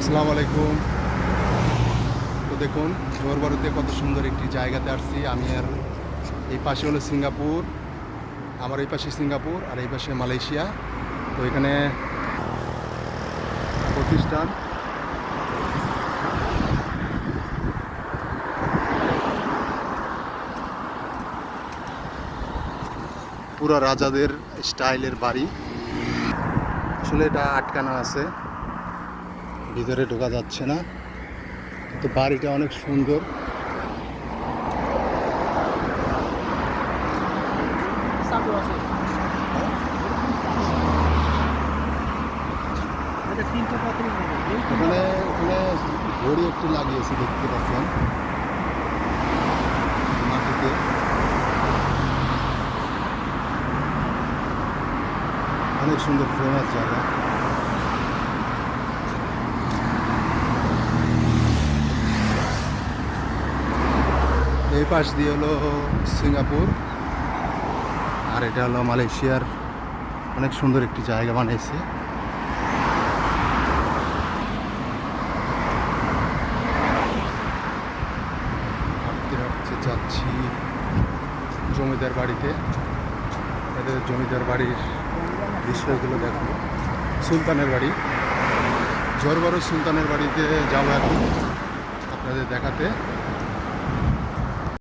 আসসালামু আলাইকুম। তো দেখুন জোরবারুতে কত সুন্দর একটি জায়গাতে আসছি আমি। আর এই পাশে হলো সিঙ্গাপুর, আমার এই পাশে সিঙ্গাপুর আর এই পাশে মালয়েশিয়া। তো এখানে প্রতিষ্ঠান, পুরো রাজাদের স্টাইলের বাড়ি। আসলে এটা আটকানো আছে, ভিতরে ঢোকা যাচ্ছে না, কিন্তু বাড়িটা অনেক সুন্দর। ওখানে ওখানে ঘড়ি একটু লাগিয়েছে, দেখতে পাচ্ছেন মাটিতে। অনেক সুন্দর ফেমাস জায়গা। এই পাশ দিয়ে হলো সিঙ্গাপুর আর এটা হলো মালয়েশিয়ার। অনেক সুন্দর একটি জায়গা বানিয়েছে। হাঁটতে হাঁটতে যাচ্ছি জমিদার বাড়িতে। এদের জমিদার বাড়ির বিষয়গুলো দেখো। সুলতানের বাড়ি, জোরবারু সুলতানের বাড়িতে যাবো এখন আপনাদের দেখাতে।